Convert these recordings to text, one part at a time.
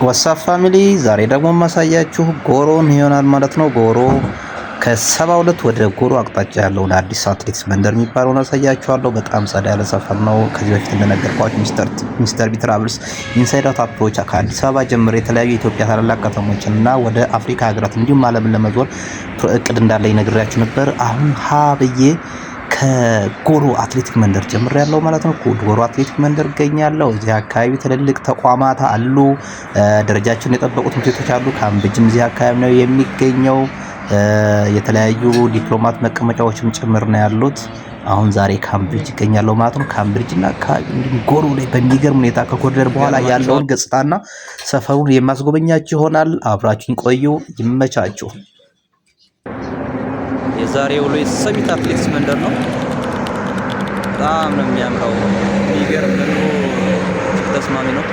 ዋትስአፕ ፋሚሊ ዛሬ ደግሞ ማሳያችሁ ጎሮን ይሆናል ማለት ነው። ጎሮ ከ72 ወደ ጎሮ አቅጣጫ ያለውን አዲስ አትሌቲክስ መንደር የሚባለውን አሳያችኋለሁ። በጣም ጸዳ ያለ ሰፈር ነው። ከዚህ በፊት እንደነገርኳችሁ ሚስተር ቢ ትራቭልስ ኢንሳይድ አውት አፕሮች ከአዲስ አበባ ጀምሮ የተለያዩ የኢትዮጵያ ታላላቅ ከተሞችን እና ወደ አፍሪካ ሀገራት እንዲሁም ዓለምን ለመዞር እቅድ እንዳለ ይነግራችሁ ነበር። አሁን ሀ ብዬ ከጎሮ አትሌቲክ መንደር ጀምር ያለው ማለት ነው። ጎሮ አትሌቲክ መንደር እገኛለሁ። እዚህ አካባቢ ትልልቅ ተቋማት አሉ፣ ደረጃቸውን የጠበቁ ትምህርት ቤቶች አሉ። ካምብሪጅም እዚህ አካባቢ ነው የሚገኘው። የተለያዩ ዲፕሎማት መቀመጫዎችም ጭምር ነው ያሉት። አሁን ዛሬ ካምብሪጅ ይገኛለሁ ማለት ነው። ካምብሪጅ እና አካባቢ እንዲሁም ጎሮ ላይ በሚገርም ሁኔታ ከኮሪደር በኋላ ያለውን ገጽታና ሰፈሩን የማስጎበኛችሁ ይሆናል። አብራችሁን ቆዩ። ይመቻችሁ። የዛሬ ውሎ የሰሚት አትሌቲክስ መንደር ነው። በጣም ነው የሚያምረው። የሚገርም ደግሞ እጅግ ተስማሚ ነው።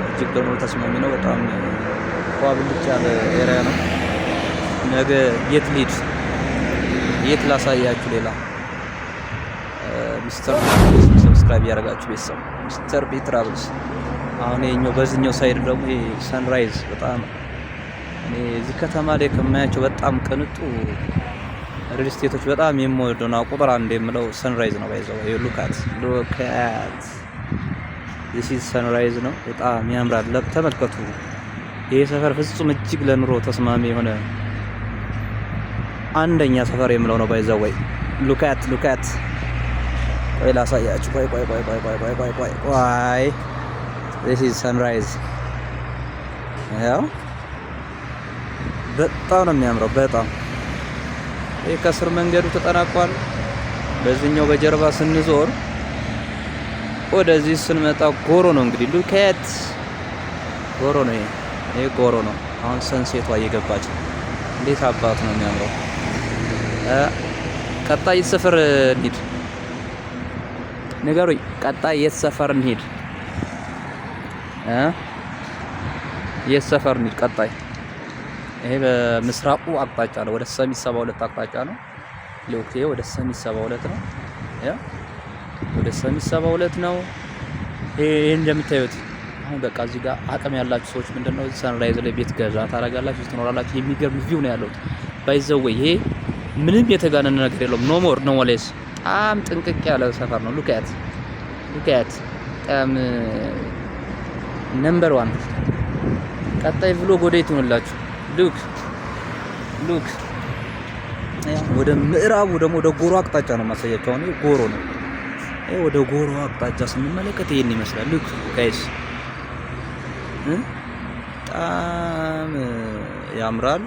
እጅግ ደግሞ ተስማሚ ነው። በጣም ኳብልጭ ያለ ኤሪያ ነው። ነገ የት ልሂድ የት ላሳያችሁ? ሌላ ሚስተር ትራቭልስ ሰብስክራይብ ያደርጋችሁ ቤተሰብ ሚስተር ቢ ትራቭልስ። አሁን የኛው በዚህኛው ሳይድ ደግሞ ይሄ ሰንራይዝ በጣም እኔ እዚህ ከተማ ላይ ከማያቸው በጣም ቅንጡ ሪል ስቴቶች በጣም የምወደውና ቁጥር አንድ የምለው ሰንራይዝ ነው። ባይዘው ሉካት this is ሰንራይዝ ነው። በጣም ያምራል። ተመልከቱ። ይሄ ሰፈር ፍጹም እጅግ ለኑሮ ተስማሚ የሆነ አንደኛ ሰፈር የምለው ነው። ባይዘው ወይ ሉካት ቆይ ላሳያችሁ። ቆይ this is ሰንራይዝ። ያው በጣም ነው የሚያምረው። በጣም ይሄ ከስር መንገዱ ተጠናቋል። በዚህኛው በጀርባ ስንዞር ወደዚህ ስንመጣ ጎሮ ነው። እንግዲህ ሉካት ጎሮ ነው። ይሄ ጎሮ ነው። አሁን ሰንሴቷ እየገባች እንዴት አባት ነው የሚያምረው። ቀጣይ ሰፈር እንሂድ። ንገሩኝ፣ ቀጣይ የት ሰፈር እንሂድ? የት ሰፈር እንሂድ ቀጣይ? ይሄ በምስራቁ አቅጣጫ ነው። ወደ ሰሚት 72 አቅጣጫ ነው። ሎኬ ወደ ሰሚት 72 ነው። ወደ ሰሚት 72 ነው። ይሄ እንደምታዩት አሁን በቃ እዚህ ጋር አቅም ያላችሁ ሰዎች ምንድነው ሰንራይዝ ላይ ቤት ገዛ ታረጋላችሁ፣ ትኖራላችሁ። የሚገርም ቪው ነው ያለው። ባይዘው ይሄ ምንም የተጋነነ ነገር የለውም። ኖ ሞር ኖ ሌስ። በጣም ጥንቅቅ ያለ ሰፈር ነው። ሉካት በጣም ነምበር 1። ቀጣይ ቭሎግ ወዴት ይሆንላችሁ? ሉክ ወደ ምዕራቡ ደግሞ ወደ ጎሮ አቅጣጫ ነው ማሳያቸው። አሁን ጎሮ ነው። ይሄ ወደ ጎሮ አቅጣጫ ስንመለከት ይሄን ይመስላል። ሉክ ጋይስ በጣም ያምራል።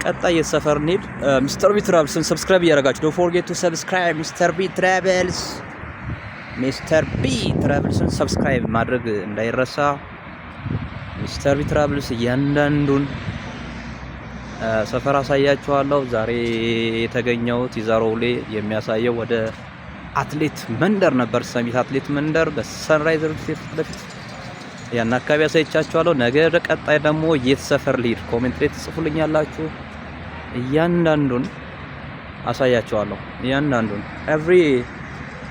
ቀጣይ የሰፈር እንሂድ። ሚስተር ቢ ትራቭልስን ሰብስክራይብ እያደረጋችሁ ዶንት ፎርጌት ቱ ሰብስክራይብ ሚስተር ቢ ትራቭልስን ሰብስክራይብ ማድረግ እንዳይረሳ። ሚስተር ቢ ትራቭልስ እያንዳንዱን ሰፈር አሳያችኋለሁ። ዛሬ የተገኘሁት ይዛሮውሌ የሚያሳየው ወደ አትሌት መንደር ነበር። ሰሚት አትሌት መንደር በሰንራይዝ ፊት ለፊት ያን አካባቢ አሳይቻችኋለሁ። ነገ ቀጣይ ደግሞ የት ሰፈር ልሂድ ኮሜንት ላይ ትጽፉልኛላችሁ። እያንዳንዱን አሳያችኋለሁ። እያንዳንዱን ኤቭሪ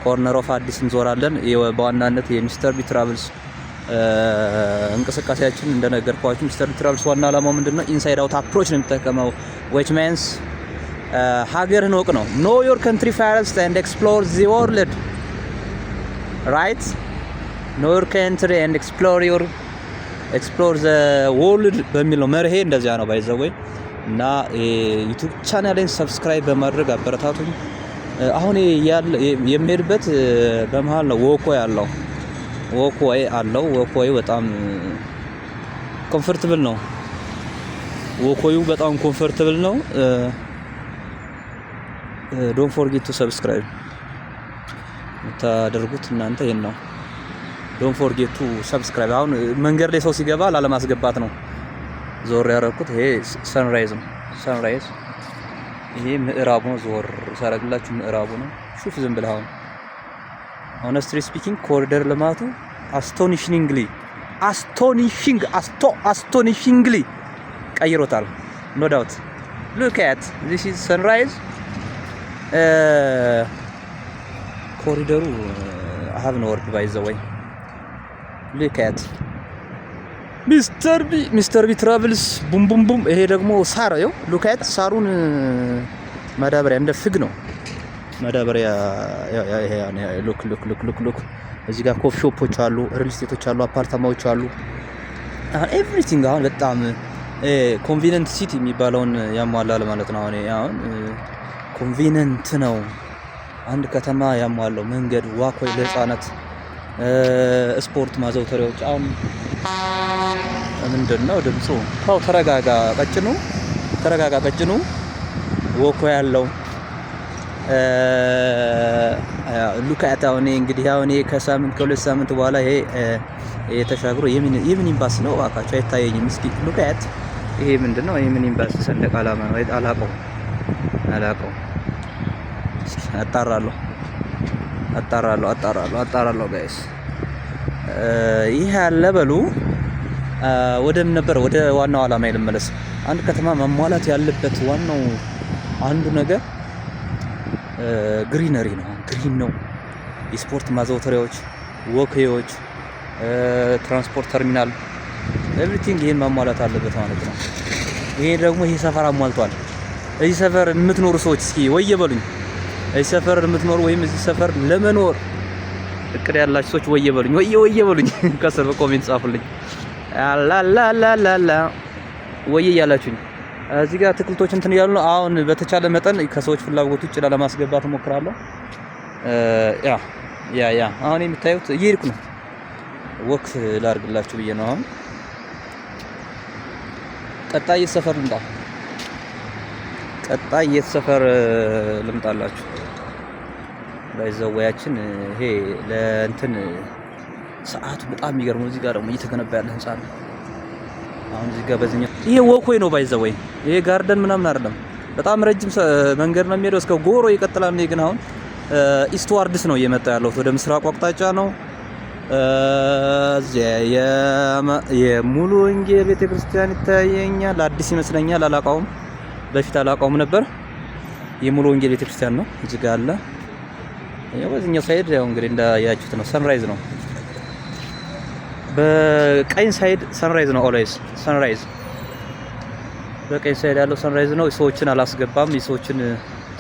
ኮርነር ኦፍ አዲስ እንዞራለን። በዋናነት የሚስተር ቢ ትራቭልስ እንቅስቃሴያችን እንደነገርኳችሁ ሚስተር ቢ ትራቭልስ ዋና ዓላማው ምንድነው? ኢንሳይድ አውት አፕሮች ነው የሚጠቀመው። which means ሀገርን ወቅ ነው። know your country first and explore the world, right? know your country and explore the world በሚለው መርሄ እንደዚያ ነው ባይዘው። እና ዩቲዩብ ቻናሌን ሰብስክራይብ በማድረግ አበረታቱኝ። አሁን የሚሄድበት በመሃል ነው ወኮ ያለው ወኮይ አለው። ወኮይ በጣም ኮምፎርታብል ነው። ወኮዩ በጣም ኮምፎርታብል ነው። ዶንት ፎርጌት ቱ ሰብስክራይብ ታደርጉት እናንተ ይሄን ነው። ዶንት ፎርጌት ቱ ሰብስክራይብ። አሁን መንገድ ላይ ሰው ሲገባ ላለማስገባት ነው ዞር ያደረኩት። ይሄ ሰንራይዝ ነው። ሰንራይዝ ይሄ ምዕራቡ ነው። ዞር ሳረግላችሁ ምዕራቡ ነው። ሹፍ ዝም ብለህ ሆነስትሊ ስፒኪንግ ኮሪደር ልማቱ አስቶኒሽንግሊ ቀይሮታል። ኖ ዳውት ሉክ አት ዚስ ኢዝ ሰንራይዝ ኮሪደሩ I have no word by the way. Look at ሚስተር ቢ ትራቭልስ ቡም ቡም ቡም። ይሄ ደግሞ ሳር ነው። ሉካት ሳሩን ማዳበሪያ እንደ ፍግ ነው ማዳበሪያ። ይሄ ሉክ እዚህ ጋር ኮፍ ሾፖች አሉ፣ ሪል ስቴቶች አሉ፣ አፓርታማዎች አሉ። አሁን ኤቭሪቲንግ አሁን በጣም ኮንቬኒየንት ሲቲ የሚባለውን ያሟላል ማለት ነው። አሁን ኮንቬኒየንት ነው አንድ ከተማ ያሟላው መንገድ፣ ዋኮይ ለህፃናት፣ ስፖርት ማዘውተሪያዎች። አሁን ምንድነው ድምፁ? ታው ተረጋጋ ቀጭኑ ወኮ ያለው ሉካት አሁን እንግዲህ አሁን ከሁለት ሳምንት በኋላ ይሄ የተሻግሮ የምን ኤምባሲ ነው አካቻ አይታየኝም። እስኪ ሉካት ይሄ ምንድነው? የምን ኤምባሲ ሰንደቅ ዓላማ ነው? አላውቀው አጣራለሁ ጋይስ። ይሄ ያለ በሉ ወደ ዋናው ዓላማ ልመለስ። አንድ ከተማ ማሟላት ያለበት ዋናው አንዱ ነገር ግሪነሪ ነው። ግሪን ነው። የስፖርት ማዘውተሪያዎች፣ ወክዎች፣ ትራንስፖርት ተርሚናል ኤቭሪቲንግ ይሄን ማሟላት አለበት ማለት ነው። ይሄ ደግሞ ይሄ ሰፈር አሟልቷል። እዚህ ሰፈር የምትኖሩ ሰዎች እስኪ ወየ በሉኝ። እዚህ ሰፈር የምትኖሩ ወይም እዚህ ሰፈር ለመኖር እቅድ ያላችሁ ሰዎች ወየ በሉኝ። ከስር በኮሜንት ጻፉልኝ። አላላላላ ወየ ያላችሁኝ። እዚህ ጋር አትክልቶች እንትን ያሉ ነው። አሁን በተቻለ መጠን ከሰዎች ፍላጎት ውጭ ለማስገባት እሞክራለሁ። ያ አሁን የምታዩት እየሄድኩ ነው። ወክ ላድርግላችሁ ብዬ ነው። አሁን ቀጣይ የት ሰፈር ልምጣላችሁ? ባይዘወያችን ይሄ ለእንትን ሰዓቱ በጣም የሚገርመው። እዚህ ጋር ደግሞ እየተገነባ ያለ ህንጻ ነው። አሁን እዚህ ጋር በዚህኛው ይሄ ወክዌይ ነው ባይዘወይ። ይሄ ጋርደን ምናምን አይደለም። በጣም ረጅም መንገድ ነው የሚሄደው እስከ ጎሮ ይቀጥላል። እኔ ግን አሁን ኢስትዋርድስ ነው እየመጣ ያለው ወደ ምስራቁ አቅጣጫ ነው። የሙሉ ወንጌል ቤተክርስቲያን ይታየኛል። አዲስ ይመስለኛል። አላውቀውም፣ በፊት አላውቀውም ነበር። የሙሉ ወንጌል ቤተክርስቲያን ነው እዚህ ጋር አለ። በዚህኛው ሳይድ ያው እንግዲህ እንዳያችሁት ነው፣ ሰንራይዝ ነው። በቀኝ ሳይድ ሰንራይዝ ነው። ኦልዌይስ ሰንራይዝ በቀኝ ሳይድ ያለው ሰንራይዝ ነው። ሰዎችን አላስገባም።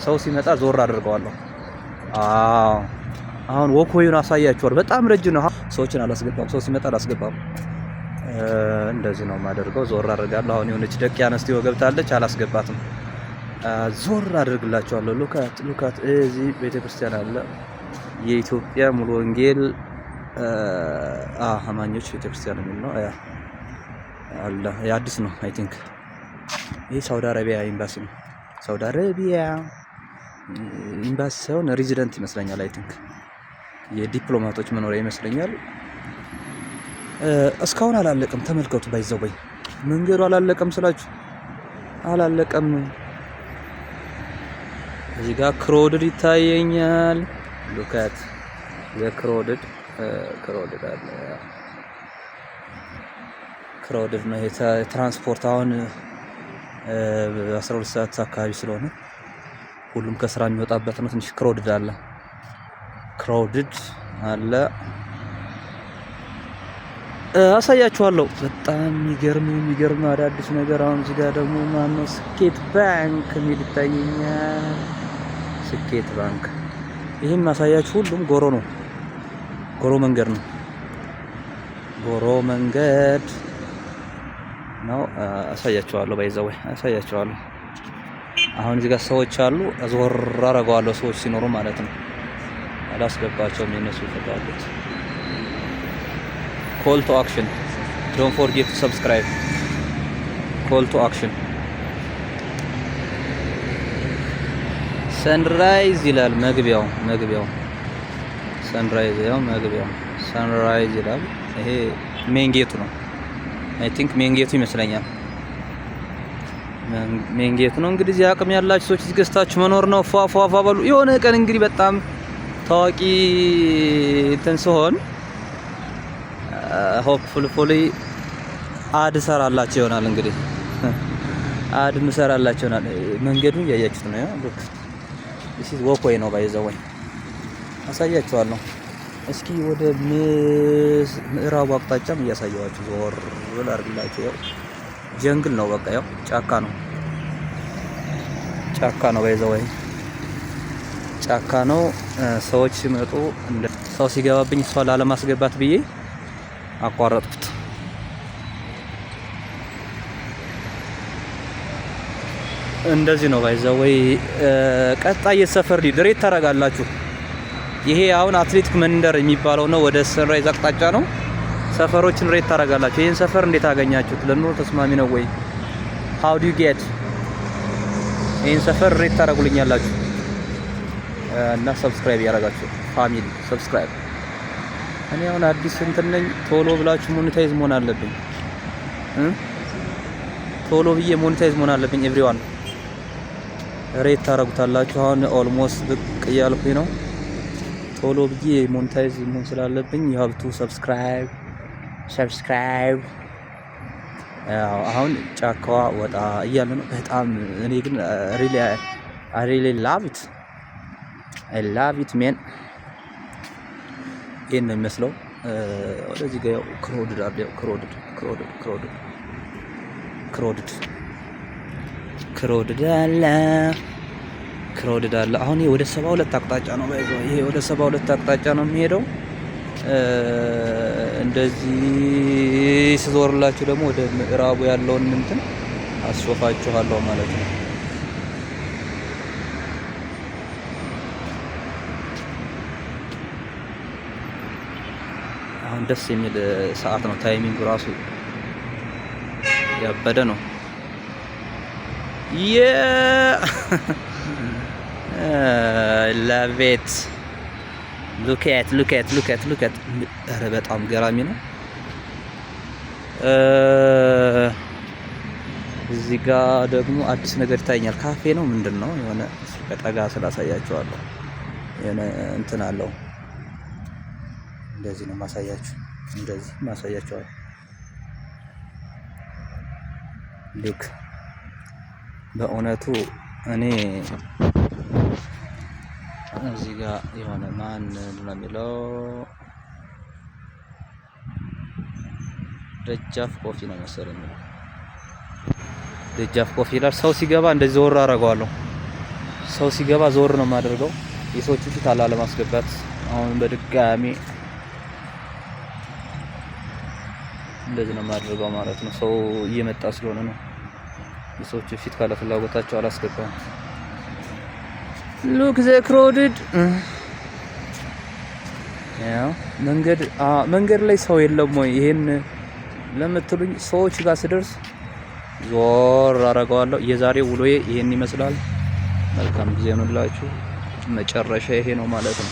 ሰው ሲመጣ ዞር አድርገዋለሁ። አሁን ወክዌዩን አሳያችኋለሁ። በጣም ረጅም ነው። ሰዎችን አላስገባም። ሰው ሲመጣ አላስገባም። እንደዚህ ነው የማደርገው። ዞር አድርጋለሁ። አሁን የሆነች ደቂ አነስቲው ገብታለች፣ አላስገባትም። ዞር አድርግላችኋለሁ። ሉካት እዚህ ቤተክርስቲያን አለ። የኢትዮጵያ ሙሉ ወንጌል አማኞች ቤተክርስቲያን የሚል ነው አለ። የአዲስ ነው አይ ቲንክ። ይሄ ሳውዲ አረቢያ ኤምባሲ ነው። ሳውዲ አረቢያ ኤምባሲ ሳይሆን ሬዚደንት ይመስለኛል አይ ቲንክ። የዲፕሎማቶች መኖሪያ ይመስለኛል። እስካሁን አላለቀም። ተመልከቱ። ባይዘወይ መንገዱ አላለቀም ስላችሁ አላለቀም። እዚህ ጋር ክሮድድ ይታየኛል። ሉካት ክሮድድ አለ። ክሮድድ ነው ይሄ ትራንስፖርት። አሁን 12 ሰዓት አካባቢ ስለሆነ ሁሉም ከስራ የሚወጣበት ነው። ትንሽ ክሮድድ አለ። አሳያችኋለሁ። በጣም የሚገርም አዳዲስ ነገር። አሁን እዚህ ጋር ደግሞ ማነው ስኬት ባንክ የሚል ይታየኛል። ስኬት ባንክ ይሄም አሳያችሁ። ሁሉም ጎሮ ነው። ጎሮ መንገድ ነው። ጎሮ መንገድ ነው። አሳያችኋለሁ። ባይዘወይ አሳያችኋለሁ። አሁን እዚህ ጋር ሰዎች አሉ። አዝወር አደርገዋለሁ። ሰዎች ሲኖሩ ማለት ነው። አላስገባቸውም። የነሱ ፍላጎት። ኮል ቱ አክሽን ዶንት ፎርጌት ቱ ሰብስክራይብ። ኮል ቱ አክሽን። ሰንራይዝ ይላል መግቢያው። ሰንራይዝ ያው መግቢያው ሰንራይዝ ይላል። ይሄ ሜን ጌቱ ነው አይ ቲንክ። ሜን ጌቱ ይመስለኛል። ሜን ጌቱ ነው። እንግዲህ እዚህ አቅም ያላችሁ ሰዎች እዚህ ገዝታችሁ መኖር ነው። ፏ በሉ። የሆነ ቀን እንግዲህ በጣም ታዋቂ እንትን ሲሆን ሆፕፉሊ አድ ሰራላችሁ ይሆናል። እንግዲህ አድ ምሰራላችሁ ይሆናል። መንገዱን እያያችሁት ነው። ሉክ this is walkway ነው ባይዘወይ አሳያችኋለሁ። እስኪ ወደ ምዕራቡ አቅጣጫም እያሳየዋችሁ ዞር አድርግላችሁ። ያው ጀንግል ነው በቃ ያው ጫካ ነው ወይ ጫካ ነው። ሰዎች ሲመጡ ሰው ሲገባብኝ እሷ ላለማስገባት ብዬ አቋረጥኩት። እንደዚህ ነው ባይዘው ወይ ቀጣይ የሰፈር ዲሬት ታረጋላችሁ። ይሄ አሁን አትሌቲክ መንደር የሚባለው ነው። ወደ ሰንራይዝ አቅጣጫ ነው። ሰፈሮችን ሬት ታረጋላችሁ። ይሄን ሰፈር እንዴት አገኛችሁት? ለኑሮ ተስማሚ ነው ወይ? how do you get ይሄን ሰፈር ሬት ታረጉልኛላችሁ እና ሰብስክራይብ ያረጋችሁ ፋሚሊ ሰብስክራይብ። እኔ አሁን አዲስ እንትን ነኝ። ቶሎ ብላችሁ ሞኔታይዝ መሆን አለብኝ። ቶሎ ብዬ ሞኔታይዝ መሆን አለብኝ። ኤቭሪዋን ሬት ታረጉታላችሁ። አሁን ኦልሞስት ብቅ እያልኩኝ ነው። ቶሎ ብዬ ሞኔታይዝ መሆን ስላለብኝ you have to subscribe። አሁን ጫካዋ ወጣ እያለ ነው በጣም። እኔ ግን I really love it man። ይሄን ነው የሚመስለው። ወደዚህ ጋር ክሮድድ አለ። ክሮድድ አለ። አሁን ይሄ ወደ 72 አቅጣጫ ነው ባይዘው። ይሄ ወደ 72 አቅጣጫ ነው የሚሄደው። እንደዚህ ስዞርላችሁ ደግሞ ወደ ምዕራቡ ያለውን እንትን አስሾፋችኋለሁ ማለት ነው። አሁን ደስ የሚል ሰዓት ነው። ታይሚንግ ራሱ ያበደ ነው። love it look at ኧረ በጣም ገራሚ ነው። እዚህ ጋር ደግሞ አዲስ ነገር ይታየኛል። ካፌ ነው ምንድን ነው? የሆነ ከጠጋ ስላሳያችኋለሁ የሆነ እንትን አለው። እንደዚህ ነው ማሳያችሁ። እንደዚህ ማሳያችኋለሁ። ሉክ በእውነቱ እኔ እዚህ ጋር የሆነ ማን ነው የሚለው ደጃፍ ኮፊ ነው መሰለኝ። ደጃፍ ኮፊ ይላል። ሰው ሲገባ እንደዚህ ዞር አደርገዋለሁ። ሰው ሲገባ ዞር ነው የማደርገው የሰዎቹ ፊት አላለማስገባት። አሁን በድጋሚ እንደዚህ ነው የማደርገው ማለት ነው። ሰው እየመጣ ስለሆነ ነው። የሰዎቹ ፊት ካለ ፍላጎታቸው አላስገባም። ሉክ ዘ ክሮድድ ያው መንገድ ላይ ሰው የለም ወይ ይሄን ለምትሉኝ ሰዎች ጋር ስደርስ ዞር አደርገዋለሁ። የዛሬው ውሎዬ ይሄን ይመስላል። መልካም ጊዜ ነው። መጨረሻ ይሄ ነው ማለት ነው።